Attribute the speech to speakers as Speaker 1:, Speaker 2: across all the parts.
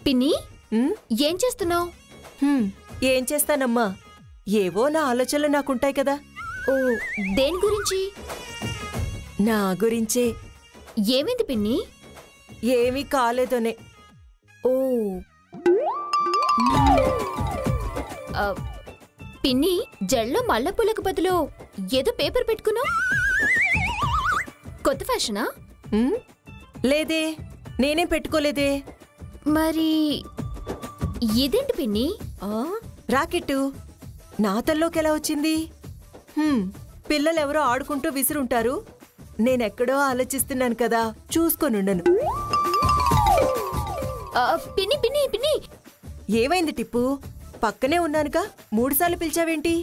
Speaker 1: పిన్ని ఏం చేస్తున్నావు?
Speaker 2: ఏం చేస్తానమ్మా, ఏవో నా ఆలోచనలు నాకుంటాయి కదా.
Speaker 1: ఓ, దేని గురించి?
Speaker 2: నా గురించే.
Speaker 1: ఏమైంది పిన్ని?
Speaker 2: ఏమీ కాలేదనే.
Speaker 1: ఓ పిన్ని, జల్లో మల్లెపూలకు బదులు ఏదో పేపర్ పెట్టుకున్నావు. కొత్త ఫ్యాషనా?
Speaker 2: లేదే, నేనేం పెట్టుకోలేదే.
Speaker 1: మరి ఇదేంటి పిన్ని?
Speaker 2: రాకెట్టు నా తల్లోకి ఎలా వచ్చింది? పిల్లలెవరో ఆడుకుంటూ విసురుంటారు, నేనెక్కడో ఆలోచిస్తున్నాను కదా, చూసుకొనుండను.
Speaker 1: పిన్ని పిన్ని పిన్ని,
Speaker 2: ఏమైంది టిప్పు? పక్కనే ఉన్నానుగా, 3 సార్లు పిలిచావేంటి?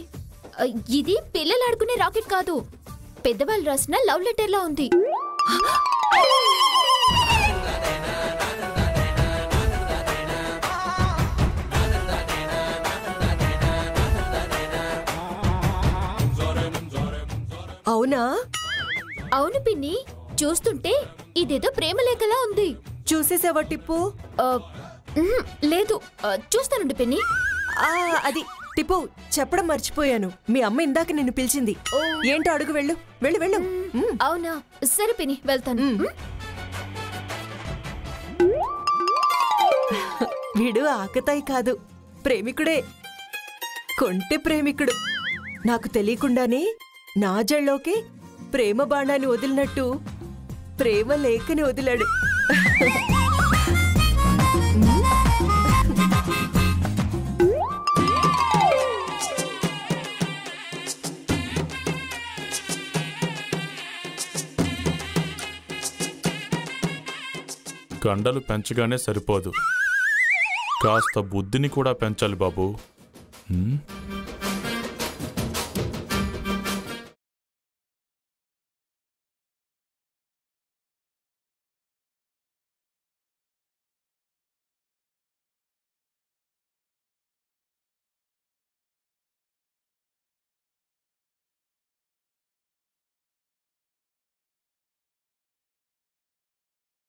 Speaker 1: ఇది పిల్లలు ఆడుకునే రాకెట్ కాదు, పెద్దవాళ్ళు రాసిన లవ్ లెటర్ లా ఉంది.
Speaker 2: అవునా?
Speaker 1: అవును పిన్ని, చూస్తుంటే ఇదేదో ప్రేమలేఖలా ఉంది.
Speaker 2: చూసేసావా టిప్పు?
Speaker 1: లేదు, చూస్తానుండి పిన్ని.
Speaker 2: అది టిప్పు, చెప్పడం మర్చిపోయాను, మీ అమ్మ ఇందాక నిన్ను పిలిచింది. ఏంటో అడుగు, వెళ్ళు వెళ్ళు వెళ్ళు.
Speaker 1: అవునా, సరే పిన్ని, వెళ్తాను.
Speaker 2: వీడు ఆకతాయి కాదు, ప్రేమికుడే, కొంటె ప్రేమికుడు. నాకు తెలియకుండానే నా జల్లోకి ప్రేమ బాణాన్ని వదిలినట్టు ప్రేమ లేఖని వదిలాడు.
Speaker 3: కండలు పెంచగానే సరిపోదు, కాస్త బుద్ధిని కూడా పెంచాలి బాబు.